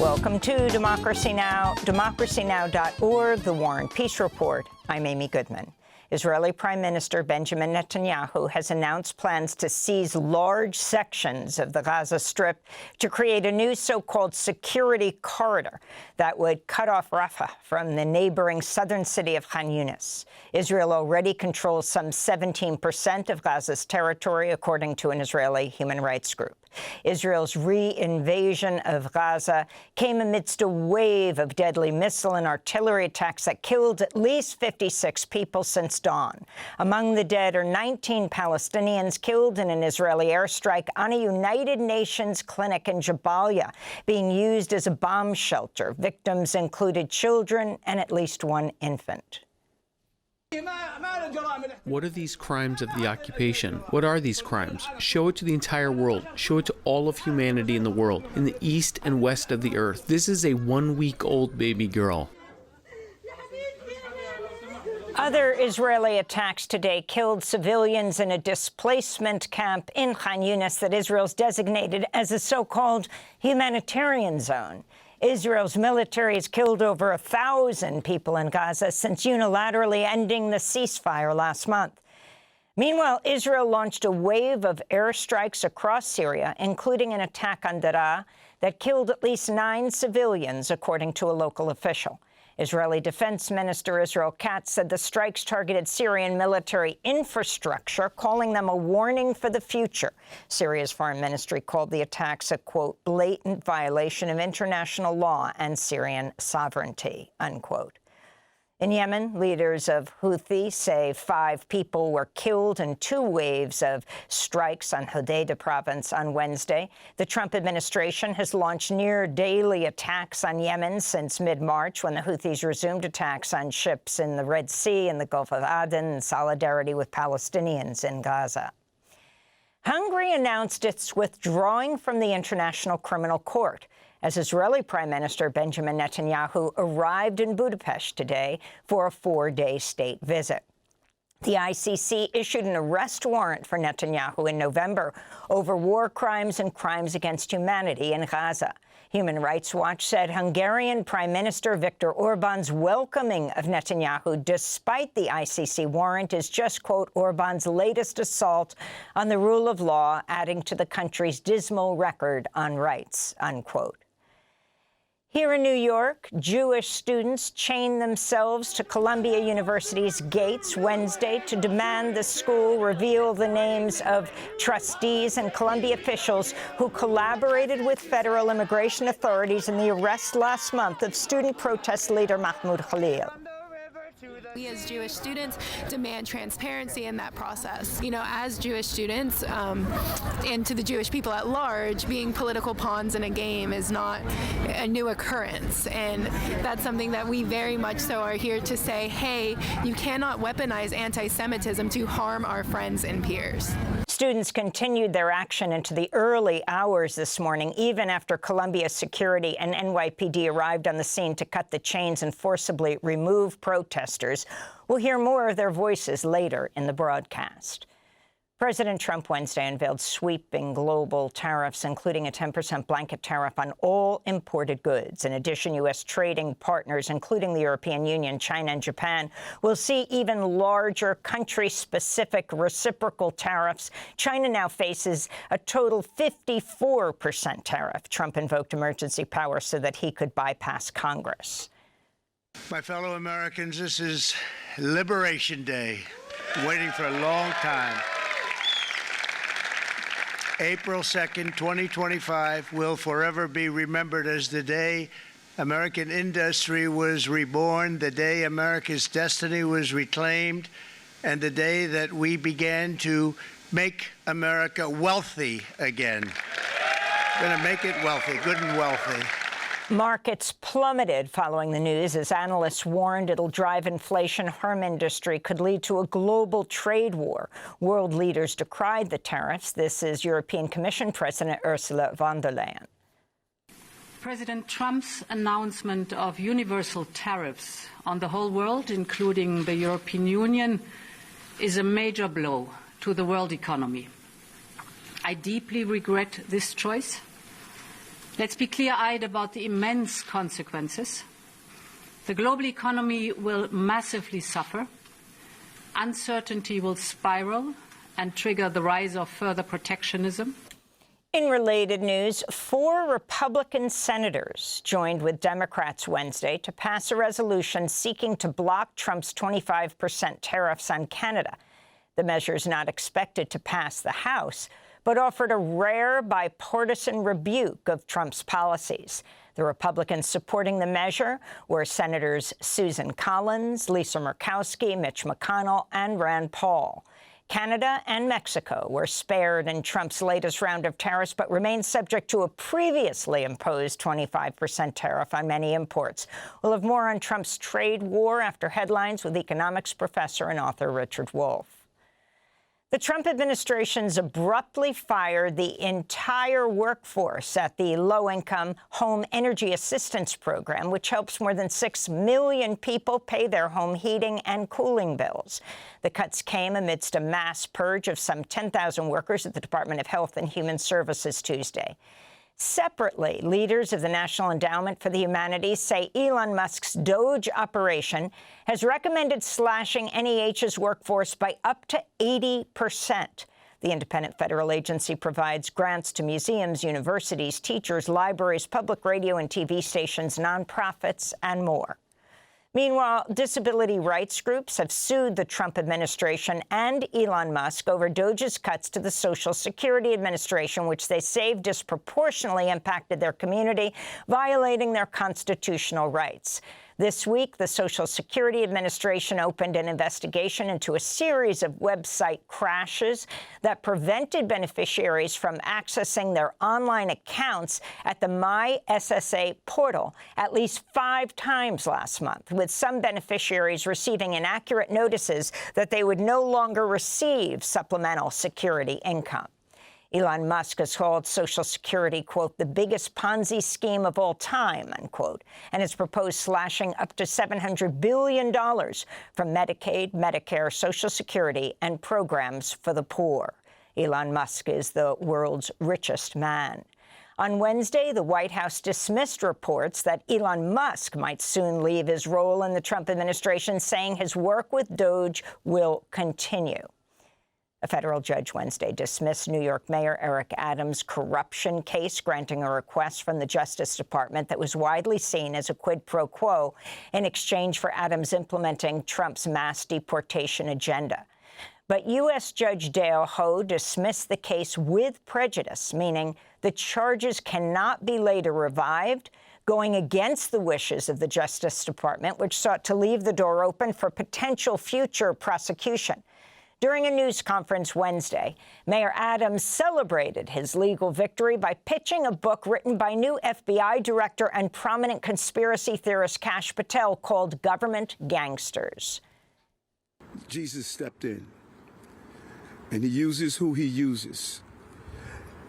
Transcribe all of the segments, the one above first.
Welcome to Democracy Now!, democracynow.org, The War and Peace Report. I'm Amy Goodman. Israeli Prime Minister Benjamin Netanyahu has announced plans to seize large sections of the Gaza Strip to create a new so-called security corridor that would cut off Rafah from the neighboring southern city of Khan Yunis. Israel already controls some 17% of Gaza's territory, according to an Israeli human rights group. Israel's re-invasion of Gaza came amidst a wave of deadly missile and artillery attacks that killed at least 56 people since dawn. Among the dead are 19 Palestinians killed in an Israeli airstrike on a United Nations clinic in Jabalia, being used as a bomb shelter. Victims included children and at least one infant. What are these crimes of the occupation? What are these crimes? Show it to the entire world. Show it to all of humanity in the world, in the east and west of the earth. This is a 1-week-old baby girl. Other Israeli attacks today killed civilians in a displacement camp in Khan Yunis that Israel's designated as a so-called humanitarian zone. Israel's military has killed over 1,000 people in Gaza since unilaterally ending the ceasefire last month. Meanwhile, Israel launched a wave of airstrikes across Syria, including an attack on Daraa that killed at least 9 civilians, according to a local official. Israeli Defense Minister Israel Katz said the strikes targeted Syrian military infrastructure, calling them a warning for the future. Syria's foreign ministry called the attacks a, quote, blatant violation of international law and Syrian sovereignty, unquote. In Yemen, leaders of Houthi say 5 people were killed in 2 waves of strikes on Hodeidah province on Wednesday. The Trump administration has launched near-daily attacks on Yemen since mid-March, when the Houthis resumed attacks on ships in the Red Sea and the Gulf of Aden in solidarity with Palestinians in Gaza. Hungary announced it's withdrawing from the International Criminal Court as Israeli Prime Minister Benjamin Netanyahu arrived in Budapest today for a 4-day state visit. The ICC issued an arrest warrant for Netanyahu in November over war crimes and crimes against humanity in Gaza. Human Rights Watch said Hungarian Prime Minister Viktor Orban's welcoming of Netanyahu, despite the ICC warrant, is just, quote, Orban's latest assault on the rule of law, adding to the country's dismal record on rights, unquote. Here in New York, Jewish students chained themselves to Columbia University's gates Wednesday to demand the school reveal the names of trustees and Columbia officials who collaborated with federal immigration authorities in the arrest last month of student protest leader Mahmoud Khalil. We as Jewish students demand transparency in that process. You know, as Jewish students and to the Jewish people at large, being political pawns in a game is not a new occurrence. And that's something that we very much so are here to say, hey, you cannot weaponize anti-Semitism to harm our friends and peers. Students continued their action into the early hours this morning, even after Columbia security and NYPD arrived on the scene to cut the chains and forcibly remove protesters. We'll hear more of their voices later in the broadcast. President Trump Wednesday unveiled sweeping global tariffs, including a 10% blanket tariff on all imported goods. In addition, U.S. trading partners, including the European Union, China, and Japan, will see even larger country-specific reciprocal tariffs. China now faces a total 54% tariff. Trump invoked emergency power so that he could bypass Congress. My fellow Americans, this is Liberation Day, waiting for a long time. April 2nd, 2025 will forever be remembered as the day American industry was reborn, the day America's destiny was reclaimed, and the day that we began to make America wealthy again. We're going to make it wealthy, good and wealthy. Markets plummeted following the news as analysts warned it'll drive inflation, harm industry, could lead to a global trade war. World leaders decried the tariffs. This is European Commission President Ursula von der Leyen. President Trump's announcement of universal tariffs on the whole world, including the European Union, is a major blow to the world economy. I deeply regret this choice. Let's be clear-eyed about the immense consequences. The global economy will massively suffer. Uncertainty will spiral and trigger the rise of further protectionism. In related news, 4 Republican senators joined with Democrats Wednesday to pass a resolution seeking to block Trump's 25% tariffs on Canada. The measure is not expected to pass the House, but offered a rare bipartisan rebuke of Trump's policies. The Republicans supporting the measure were Senators Susan Collins, Lisa Murkowski, Mitch McConnell, and Rand Paul. Canada and Mexico were spared in Trump's latest round of tariffs, but remain subject to a previously imposed 25% tariff on many imports. We'll have more on Trump's trade war after headlines with economics professor and author Richard Wolff. The Trump administration's abruptly fired the entire workforce at the low-income Home Energy Assistance Program, which helps more than 6 million people pay their home heating and cooling bills. The cuts came amidst a mass purge of some 10,000 workers at the Department of Health and Human Services Tuesday. Separately, leaders of the National Endowment for the Humanities say Elon Musk's Doge operation has recommended slashing NEH's workforce by up to 80%. The independent federal agency provides grants to museums, universities, teachers, libraries, public radio and TV stations, nonprofits, and more. Meanwhile, disability rights groups have sued the Trump administration and Elon Musk over Doge's cuts to the Social Security Administration, which they say disproportionately impacted their community, violating their constitutional rights. This week, the Social Security Administration opened an investigation into a series of website crashes that prevented beneficiaries from accessing their online accounts at the MySSA portal at least 5 times last month, with some beneficiaries receiving inaccurate notices that they would no longer receive supplemental security income. Elon Musk has called Social Security, quote, the biggest Ponzi scheme of all time, unquote, and has proposed slashing up to $700 billion from Medicaid, Medicare, Social Security, and programs for the poor. Elon Musk is the world's richest man. On Wednesday, the White House dismissed reports that Elon Musk might soon leave his role in the Trump administration, saying his work with Doge will continue. A federal judge Wednesday dismissed New York Mayor Eric Adams' corruption case, granting a request from the Justice Department that was widely seen as a quid pro quo in exchange for Adams implementing Trump's mass deportation agenda. But U.S. Judge Dale Ho dismissed the case with prejudice, meaning the charges cannot be later revived, going against the wishes of the Justice Department, which sought to leave the door open for potential future prosecution. During a news conference Wednesday, Mayor Adams celebrated his legal victory by pitching a book written by new FBI director and prominent conspiracy theorist Kash Patel called Government Gangsters. Jesus stepped in, and he uses who he uses.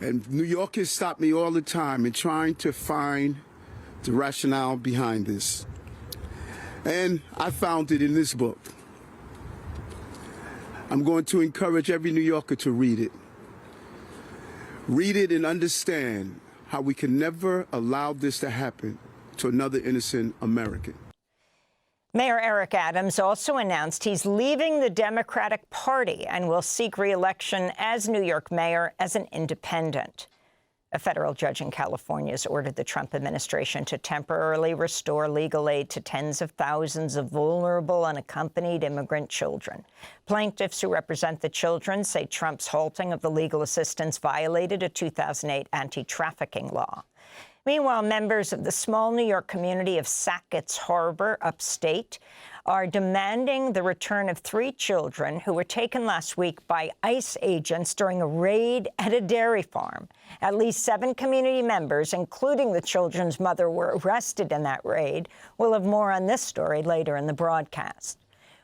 And New Yorkers stop me all the time in trying to find the rationale behind this. And I found it in this book. I'm going to encourage every New Yorker to read it. Read it and understand how we can never allow this to happen to another innocent American. Mayor Eric Adams also announced he's leaving the Democratic Party and will seek re-election as New York mayor as an independent. A federal judge in California has ordered the Trump administration to temporarily restore legal aid to tens of thousands of vulnerable unaccompanied immigrant children. Plaintiffs who represent the children say Trump's halting of the legal assistance violated a 2008 anti-trafficking law. Meanwhile, members of the small New York community of Sackett's Harbor, upstate, are demanding the return of 3 children who were taken last week by ICE agents during a raid at a dairy farm. At least 7 community members, including the children's mother, were arrested in that raid. We'll have more on this story later in the broadcast.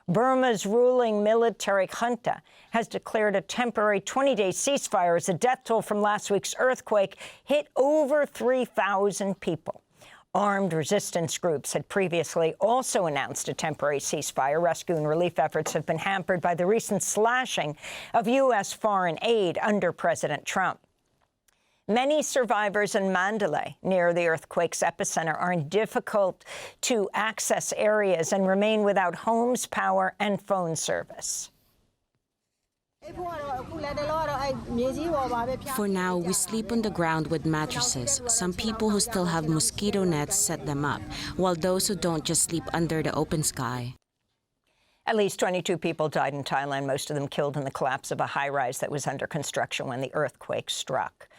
Burma's ruling military junta has declared a temporary 20-day ceasefire as the death toll from last week's earthquake hit over 3,000 people. Armed resistance groups had previously also announced a temporary ceasefire. Rescue and relief efforts have been hampered by the recent slashing of U.S. foreign aid under President Trump. Many survivors in Mandalay, near the earthquake's epicenter, are in difficult-to-access areas and remain without homes, power, and phone service. For now, we sleep on the ground with mattresses. Some people who still have mosquito nets set them up, while those who don't just sleep under the open sky. At least 22 people died in Thailand, most of them killed in the collapse of a high-rise that was under construction when the earthquake struck.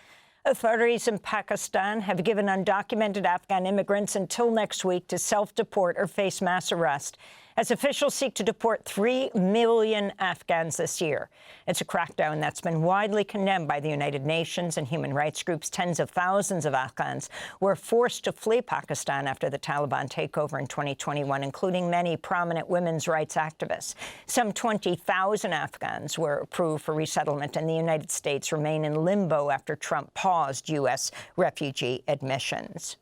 Authorities in Pakistan have given undocumented Afghan immigrants until next week to self-deport or face mass arrest as officials seek to deport 3 million Afghans this year. It's a crackdown that's been widely condemned by the United Nations and human rights groups. Tens of thousands of Afghans were forced to flee Pakistan after the Taliban takeover in 2021, including many prominent women's rights activists. Some 20,000 Afghans were approved for resettlement, and the United States remain in limbo after Trump paused U.S. refugee admissions.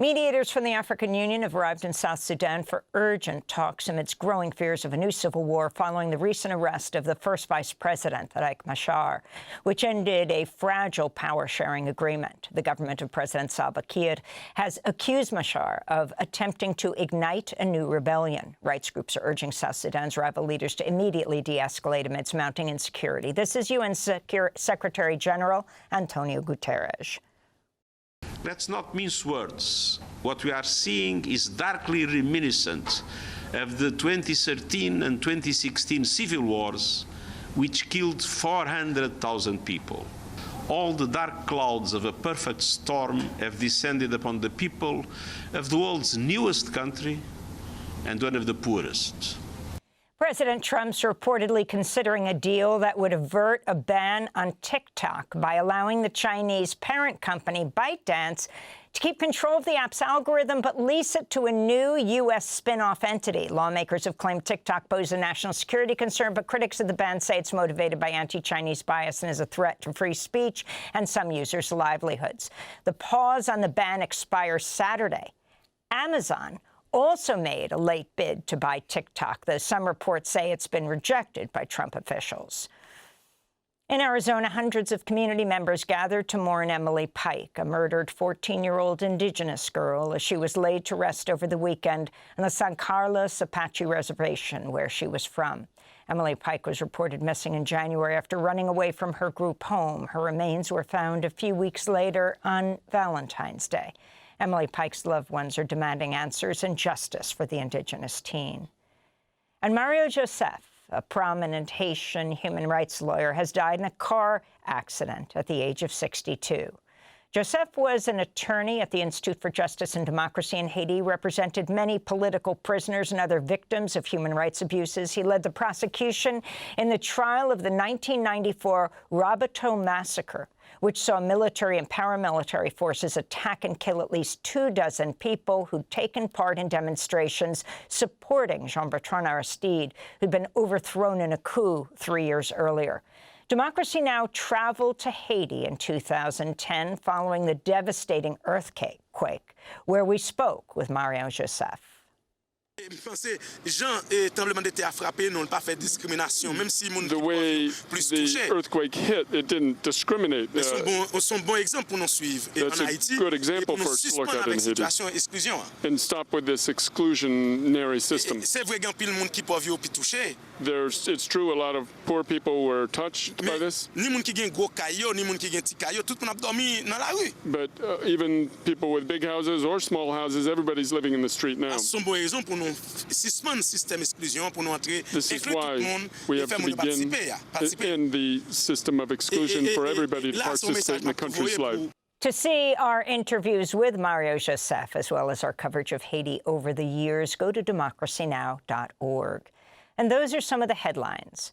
Mediators from the African Union have arrived in South Sudan for urgent talks amidst growing fears of a new civil war following the recent arrest of the first vice president, Riek Machar, which ended a fragile power-sharing agreement. The government of President Salva Kiir has accused Machar of attempting to ignite a new rebellion. Rights groups are urging South Sudan's rival leaders to immediately de-escalate amidst mounting insecurity. This is UN Secretary General Antonio Guterres. Let's not mince words. What we are seeing is darkly reminiscent of the 2013 and 2016 civil wars, which killed 400,000 people. All the dark clouds of a perfect storm have descended upon the people of the world's newest country and one of the poorest. President Trump's reportedly considering a deal that would avert a ban on TikTok by allowing the Chinese parent company ByteDance to keep control of the app's algorithm but lease it to a new U.S. spin-off entity. Lawmakers have claimed TikTok poses a national security concern, but critics of the ban say it's motivated by anti-Chinese bias and is a threat to free speech and some users' livelihoods. The pause on the ban expires Saturday. Amazon also made a late bid to buy TikTok, though some reports say it's been rejected by Trump officials. In Arizona, hundreds of community members gathered to mourn Emily Pike, a murdered 14-year-old Indigenous girl, as she was laid to rest over the weekend on the San Carlos Apache Reservation, where she was from. Emily Pike was reported missing in January after running away from her group home. Her remains were found a few weeks later on Valentine's Day. Emily Pike's loved ones are demanding answers and justice for the Indigenous teen. And Mario Joseph, a prominent Haitian human rights lawyer, has died in a car accident at the age of 62. Joseph was an attorney at the Institute for Justice and Democracy in Haiti, represented many political prisoners and other victims of human rights abuses. He led the prosecution in the trial of the 1994 Rabateau massacre, which saw military and paramilitary forces attack and kill at least 24 people who'd taken part in demonstrations supporting Jean-Bertrand Aristide, who'd been overthrown in a coup 3 years earlier. Democracy Now! Traveled to Haiti in 2010 following the devastating earthquake, where we spoke with Mario Joseph. The way the earthquake hit, it didn't discriminate. That's a good example for us to look at in Haiti. And stop with this exclusionary system. It's true, a lot of poor people were touched by this. But even people with big houses or small houses, everybody's living in the street now. This is why we have to begin in the system of exclusion for everybody to participate in the country's life. To see our interviews with Mario Joseph, as well as our coverage of Haiti over the years, go to democracynow.org. And those are some of the headlines.